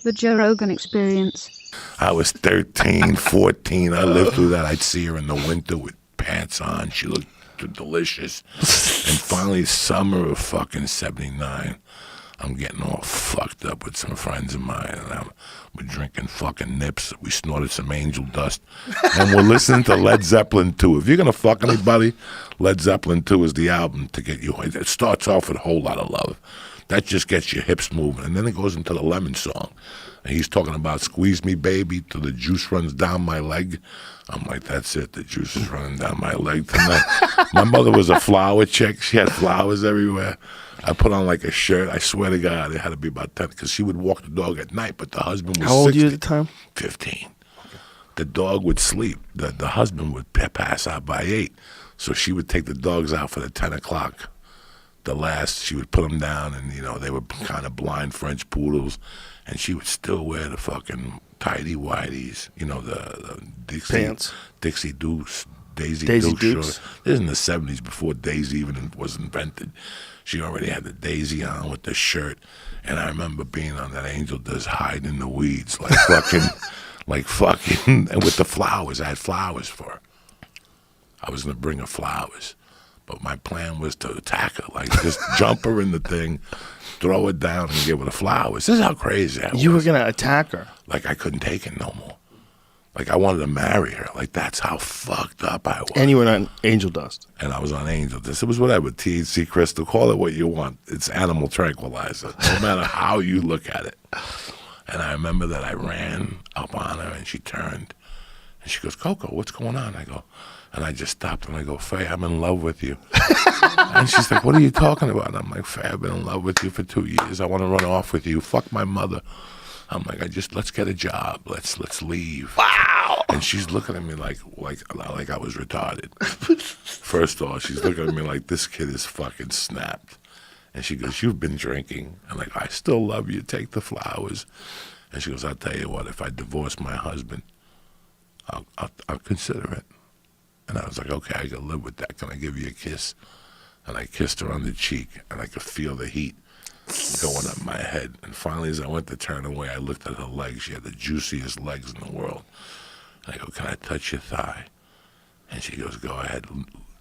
The Joe Rogan Experience. I was 13, 14. I lived through that. I'd see her in the winter with pants on. She looked delicious. And finally, summer of fucking 79, I'm getting all fucked up with some friends of mine, and we're drinking fucking nips. We snorted some angel dust, and we're listening to Led Zeppelin 2. If you're gonna fuck anybody, Led Zeppelin 2 is the album to get you. It starts off with a whole lot of love. That just gets your hips moving, and then it goes into the Lemon song. And he's talking about squeeze me, baby, till the juice runs down my leg. I'm like, that's it. The juice is running down my leg tonight. My mother was a flower chick. She had flowers everywhere. I put on like a shirt. I swear to God, it had to be about 10 because she would walk the dog at night, but the husband was 60. How old were you at the time? 15. The dog would sleep. The husband would pass out by 8. So she would take the dogs out for the 10 o'clock. She would put them down, and, they were kind of blind French poodles, and she would still wear the fucking tighty whities, the Dixie pants, Dixie Dukes, Daisy Dukes. Shorts. This is in the 70s before Daisy even was invented. She already had the Daisy on with the shirt, and I remember being on that Angel Dust hiding in the weeds like fucking, and with the flowers. I had flowers for her. I was going to bring her flowers. But my plan was to attack her, like just jump her in the thing, throw her down, and give her the flowers. This is how crazy I was. You were going to attack her? Like I couldn't take it no more. Like I wanted to marry her. Like that's how fucked up I was. And you were on Angel Dust? And I was on Angel Dust. It was whatever, THC crystal, call it what you want. It's animal tranquilizer, no matter how you look at it. And I remember that I ran up on her, and she turned. And she goes, Coco, what's going on? I go, and I just stopped and I go, Faye, I'm in love with you. And she's like, what are you talking about? And I'm like, Faye, I've been in love with you for 2 years. I want to run off with you. Fuck my mother. I'm like, let's get a job. Let's leave. Wow. And she's looking at me like I was retarded. First of all, she's looking at me like this kid is fucking snapped. And she goes, you've been drinking. I'm like, I still love you. Take the flowers. And she goes, I'll tell you what, if I divorce my husband, I'll consider it. And I was like, okay, I can live with that. Can I give you a kiss? And I kissed her on the cheek, and I could feel the heat going up my head. And finally, as I went to turn away, I looked at her legs. She had the juiciest legs in the world. And I go, can I touch your thigh? And she goes, go ahead,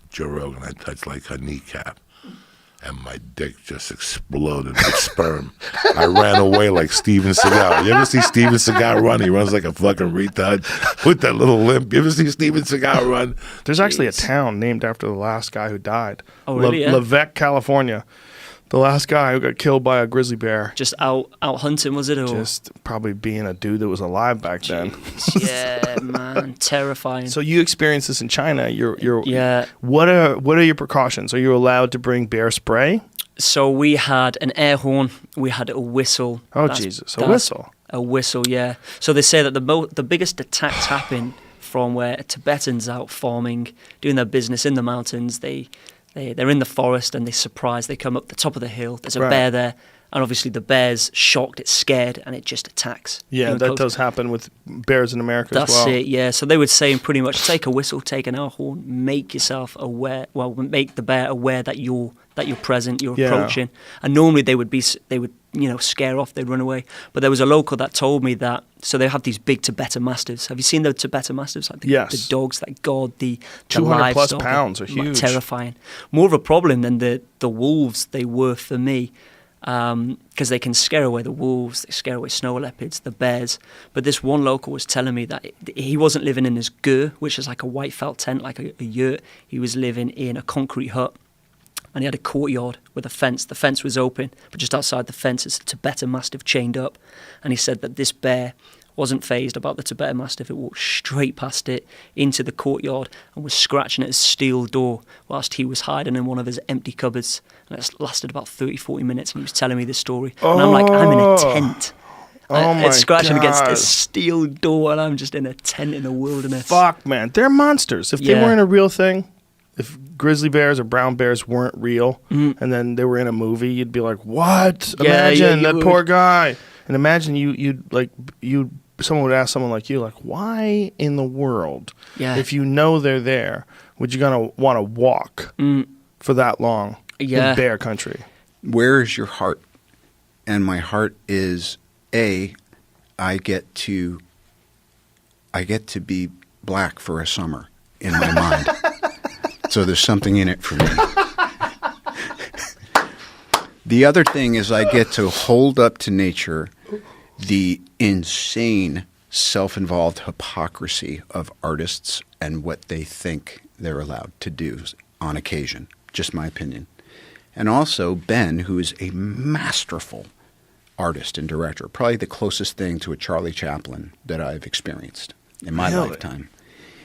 Joe Rogan. I touched like her kneecap. And my dick just exploded with sperm. I ran away like Steven Seagal. You ever see Steven Seagal run? He runs like a fucking retard with that little limp. You ever see Steven Seagal run? There's actually a town named after the last guy who died. Oh, really? Yeah. Levesque, California. The last guy who got killed by a grizzly bear. Just out hunting, was it? Or? Just probably being a dude that was alive back then. Yeah, man, terrifying. So you experienced this in China. Yeah. What are your precautions? Are you allowed to bring bear spray? So we had an air horn. We had a whistle. Oh, Jesus, a whistle. A whistle, yeah. So they say that the biggest attacks happen from where Tibetans out farming, doing their business in the mountains. They're in the forest and they come up the top of the hill. There's a bear there, and obviously the bear's shocked, it's scared, and it just attacks. Yeah, that does happen with bears in America as well. That's it, yeah. So they would say pretty much take a whistle, take an air horn, make yourself aware, make the bear aware that you're present, you're approaching. And normally they would scare off, they'd run away. But there was a local that told me that, so they have these big Tibetan Mastiffs. Have you seen the Tibetan Mastiffs? Like the dogs that guard the 200 plus livestock. pounds are huge. Terrifying. More of a problem than the wolves they were for me, because they can scare away the wolves, they scare away snow leopards, the bears. But this one local was telling me that he wasn't living in his gur, which is like a white felt tent, like a yurt. He was living in a concrete hut. And he had a courtyard with a fence. The fence was open, but just outside the fence is a Tibetan Mastiff chained up. And he said that this bear wasn't fazed about the Tibetan Mastiff. It walked straight past it into the courtyard and was scratching at his steel door whilst he was hiding in one of his empty cupboards. And it lasted about 30, 40 minutes, and he was telling me this story. And I'm like, I'm in a tent. It's scratching against a steel door, and I'm just in a tent in the wilderness. Fuck, man. They're monsters. If they weren't a real thing, if grizzly bears or brown bears weren't real, and then they were in a movie, you'd be like, "What? Imagine that poor guy." And imagine someone would ask someone like you, like, "Why in the world, if you know they're there, would you gonna want to walk for that long in bear country?" Where is your heart? And my heart is I get to be black for a summer in my mind. So there's something in it for me. The other thing is I get to hold up to nature the insane self-involved hypocrisy of artists and what they think they're allowed to do on occasion. Just my opinion. And also Ben, who is a masterful artist and director, probably the closest thing to a Charlie Chaplin that I've experienced in my lifetime.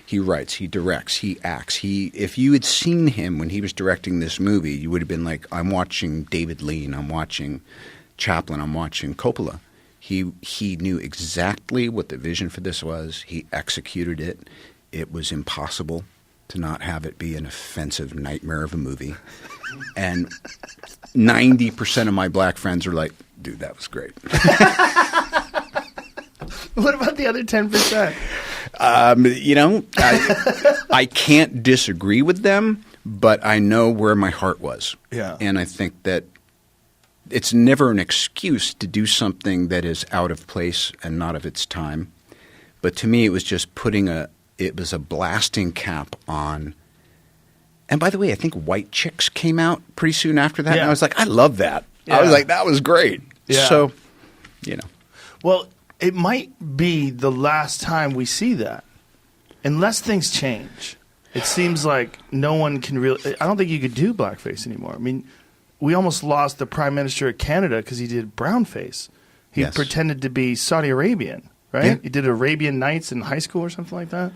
He writes, he directs, he acts. If you had seen him when he was directing this movie, you would have been like, I'm watching David Lean, I'm watching Chaplin, I'm watching Coppola. He knew exactly what the vision for this was. He executed it. It was impossible to not have it be an offensive nightmare of a movie. And 90% of my black friends are like, dude, that was great. What about the other 10%? I can't disagree with them, but I know where my heart was. Yeah. And I think that it's never an excuse to do something that is out of place and not of its time. But to me, it was just it was a blasting cap on. And by the way, I think White Chicks came out pretty soon after that. Yeah. And I was like, I love that. Yeah. I was like, that was great. Yeah. So, Well, it might be the last time we see that. Unless things change. It seems like no one can really – I don't think you could do blackface anymore. I mean, we almost lost the Prime Minister of Canada because he did brownface. He Yes. pretended to be Saudi Arabian, right? Yeah. He did Arabian Nights in high school or something like that.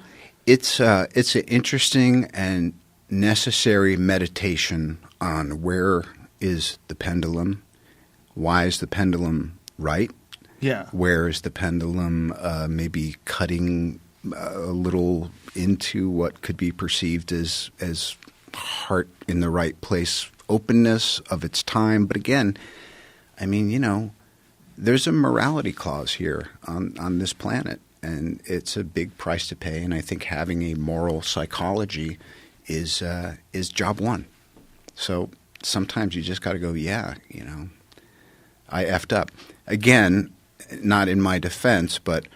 It's an interesting and necessary meditation on where is the pendulum, why is the pendulum right, Yeah. where is the pendulum maybe cutting a little into what could be perceived as heart in the right place, openness of its time. But again, I mean, there's a morality clause here on this planet, and it's a big price to pay. And I think having a moral psychology is job one. So sometimes you just got to go, I effed up. Again, not in my defense, but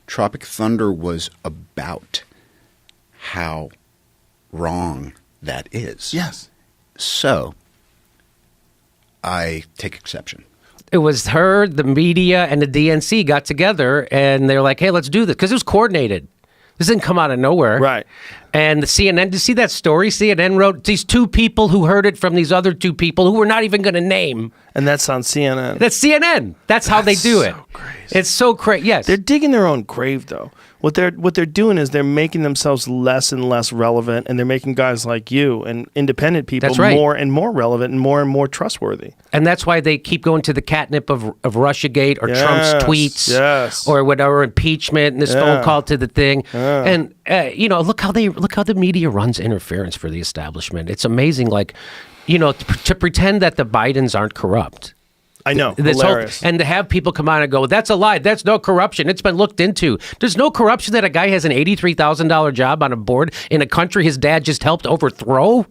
Tropic Thunder was about how wrong that is. Yes. So I take exception. It was her, the media, and the DNC got together, and they're like, hey, let's do this. Because it was coordinated. This didn't come out of nowhere. Right. And the CNN, did you see that story? CNN wrote these two people who heard it from these other two people who we're not even going to name. And that's on CNN. That's CNN. That's how they do it. So crazy. It's so crazy. Yes. They're digging their own grave, though. What they're doing is they're making themselves less and less relevant, and they're making guys like you and independent people That's right. more and more relevant and more trustworthy. And that's why they keep going to the catnip of Russiagate or Yes, Trump's tweets yes. or whatever, impeachment and this phone call to the thing. And, look how the media runs interference for the establishment. It's amazing, to pretend that the Bidens aren't corrupt. I know. This Hilarious. and to have people come on and go, that's a lie. That's no corruption. It's been looked into. There's no corruption that a guy has an $83,000 job on a board in a country his dad just helped overthrow.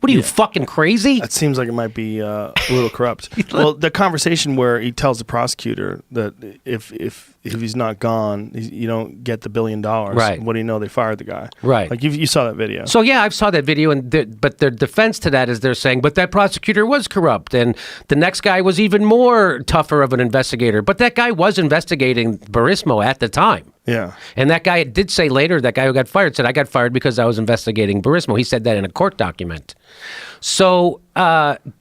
What are you, fucking crazy? That seems like it might be a little corrupt. Well, the conversation where he tells the prosecutor that if he's not gone, you don't get the $1 billion. Right. What do you know? They fired the guy. Right. Like you saw that video. So yeah, I saw that video, but their defense to that is they're saying, but that prosecutor was corrupt, and the next guy was even more tougher of an investigator. But that guy was investigating Burisma at the time. Yeah. And that guy did say later, that guy who got fired said, I got fired because I was investigating Burisma. He said that in a court document. So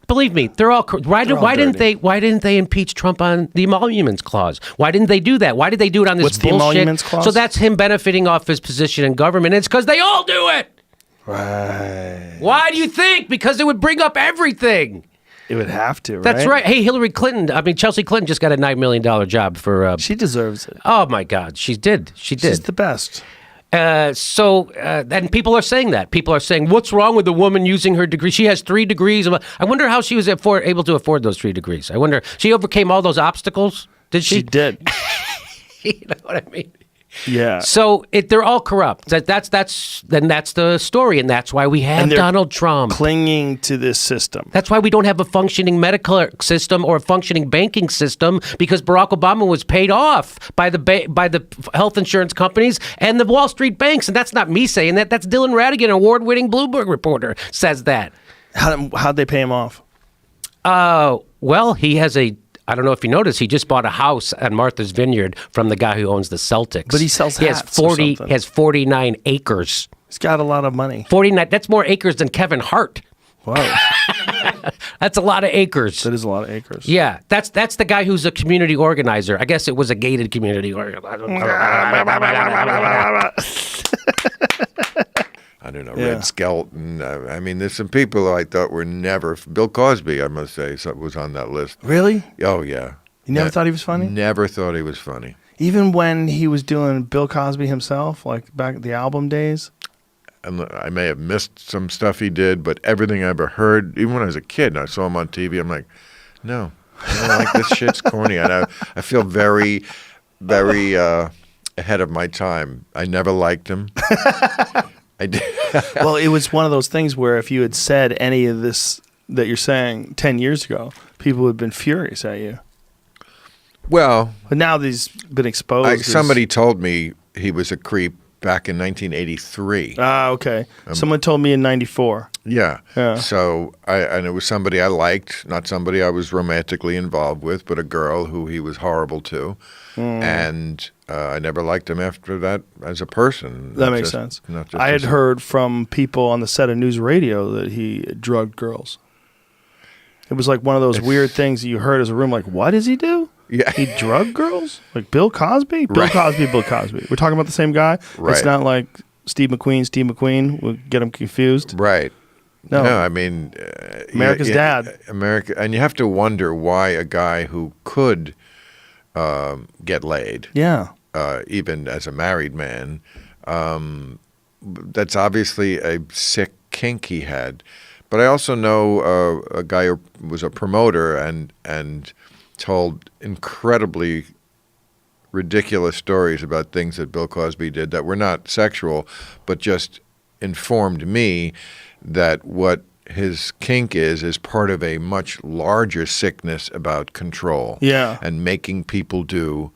believe me, they're all. Why didn't they impeach Trump on the emoluments clause? Why didn't they do that? Why did they do it on this What's the bullshit? emoluments clause? So that's him benefiting off his position in government. It's because they all do it. Right. Why do you think? Because it would bring up everything. It would have to, right? That's right. Hey, Chelsea Clinton just got a $9 million job for. She deserves it. Oh my God, she did. She's the best. And people are saying that. People are saying, what's wrong with the woman using her degree? She has 3 degrees. I wonder how she was able to afford those 3 degrees. I wonder, she overcame all those obstacles, did she? She did. You know what I mean? Yeah. So they're all corrupt. That's the story, and that's why we have Donald Trump clinging to this system. That's why we don't have a functioning medical system or a functioning banking system, because Barack Obama was paid off by the health insurance companies and the Wall Street banks, and that's not me saying that. That's Dylan Ratigan, award-winning Bloomberg reporter, says that. How'd they pay him off? Well, he has I don't know if you noticed, he just bought a house on Martha's Vineyard from the guy who owns the Celtics. But he sells hats. He has 49 acres. He's got a lot of money. 49. That's more acres than Kevin Hart. Whoa. That's a lot of acres. That is a lot of acres. Yeah, that's the guy who's a community organizer. I guess it was a gated community organizer. I don't know, Red Skelton. I mean, there's some people who I thought were never. Bill Cosby, I must say, was on that list. Really? Oh, yeah. You never thought he was funny? Never thought he was funny. Even when he was doing Bill Cosby himself, like back at the album days? And I may have missed some stuff he did, but everything I ever heard, even when I was a kid and I saw him on TV, I'm like, no, I don't like this shit's corny. I feel very, very ahead of my time. I never liked him. I did. Well, it was one of those things where if you had said any of this that you're saying 10 years ago, people would have been furious at you. Well, but now he's been exposed. Somebody told me he was a creep back in 1983. Ah, okay. Someone told me in 94. Yeah. Yeah. So, and it was somebody I liked, not somebody I was romantically involved with, but a girl who he was horrible to. And I never liked him after that as a person. That makes sense. I had heard from people on the set of News Radio that he drugged girls. It was like one of those weird things that you heard as a room, like, what does he do? Yeah. He drugged girls? Like Bill Cosby? Bill Cosby. We're talking about the same guy? Right. It's not like Steve McQueen. We'll get them confused. Right. No, I mean... America's dad. And you have to wonder why a guy who could get laid, even as a married man, that's obviously a sick kink he had. But I also know a guy who was a promoter and told incredibly ridiculous stories about things that Bill Cosby did that were not sexual, but just informed me that what his kink is part of a much larger sickness about control. Yeah. And making people do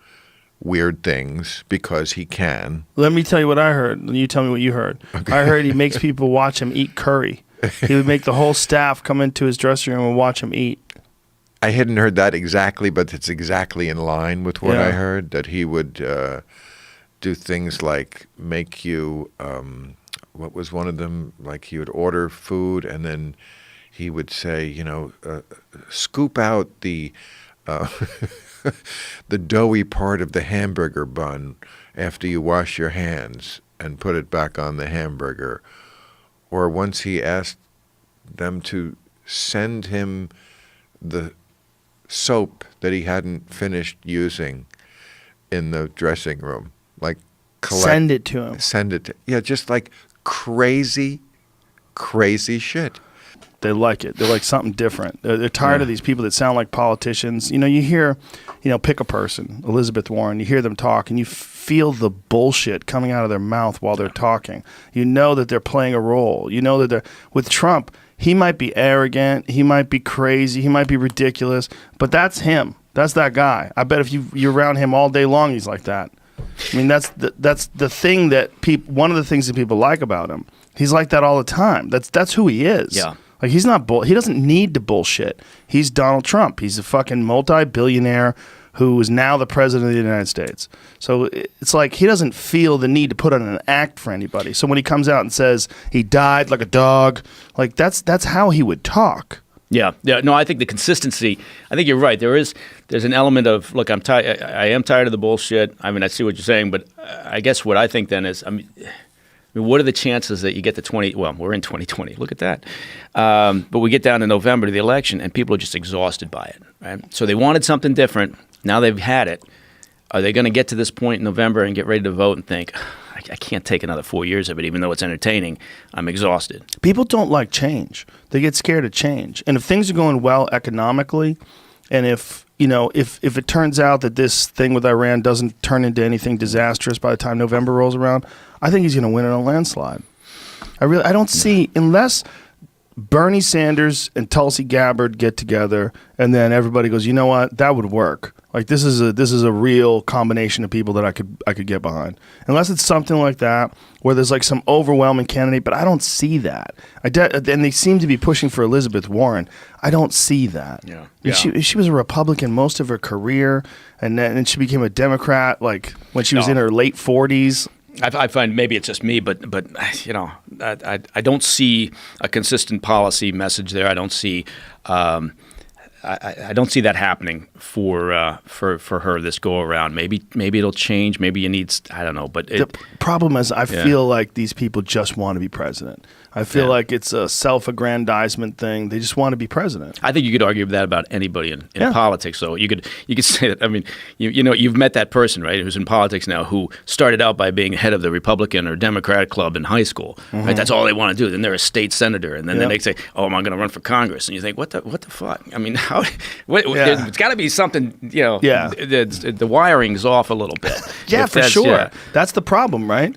weird things because he can. Let me tell you what I heard. You tell me what you heard. Okay. I heard he makes people watch him eat curry. He would make the whole staff come into his dressing room and watch him eat. I hadn't heard that exactly, but it's exactly in line with what I heard, that he would do things like make you, what was one of them? Like he would order food and then he would say, scoop out the the doughy part of the hamburger bun after you wash your hands and put it back on the hamburger. Or once he asked them to send him the soap that he hadn't finished using in the dressing room. Like send it to him. Send it to just like crazy shit. They like it. They're like something different. They're tired of these people that sound like politicians. You hear, pick a person, Elizabeth Warren, you hear them talk and you feel the bullshit coming out of their mouth while they're talking. You know that they're playing a role. You know that they're, with Trump, he might be arrogant, he might be crazy, he might be ridiculous, but that's him. That's that guy. I bet if you're around him all day long, he's like that. I mean, that's the thing that one of the things that people like about him. He's like that all the time. That's who he is. Yeah. Like he's not he doesn't need to bullshit. He's Donald Trump. He's a fucking multi-billionaire who is now the president of the United States. So it's like he doesn't feel the need to put on an act for anybody. So when he comes out and says he died like a dog, like that's how he would talk. Yeah. No, I think the consistency. I think you're right. There's an element of look. I am tired of the bullshit. I mean, I see what you're saying, but I guess what I think then is, I mean, what are the chances that you get to 20? Well, we're in 2020. Look at that. But we get down to November to the election, and people are just exhausted by it. Right? So they wanted something different. Now they've had it. Are they going to get to this point in November and get ready to vote and think, I can't take another 4 years of it, even though it's entertaining. I'm exhausted. People don't like change. They get scared of change. And if things are going well economically, and if if it turns out that this thing with Iran doesn't turn into anything disastrous by the time November rolls around, I think he's going to win in a landslide. I don't see, unless Bernie Sanders and Tulsi Gabbard get together, and then everybody goes, you know what, that would work. Like this is a real combination of people that I could get behind. Unless it's something like that where there's like some overwhelming candidate, but I don't see that. And they seem to be pushing for Elizabeth Warren. I don't see that. Yeah. She was a Republican most of her career, and she became a Democrat like when she was in her late 40s. I find maybe it's just me, but I don't see a consistent policy message there. I don't see I don't see that happening for her this go around. Maybe it'll change. Maybe you need, I don't know. But the problem is, I feel like these people just want to be president. I feel like it's a self-aggrandizement thing. They just want to be president. I think you could argue that about anybody in politics. So you could say that. I mean, you've met that person, right, who's in politics now, who started out by being head of the Republican or Democratic club in high school. Mm-hmm. Right, that's all they want to do. Then they're a state senator, and then they say, "Oh, am I going to run for Congress?" And you think, "What the fuck?" I mean, how? It's got to be something. The wiring's off a little bit. Yeah, for sure. Yeah. That's the problem, right?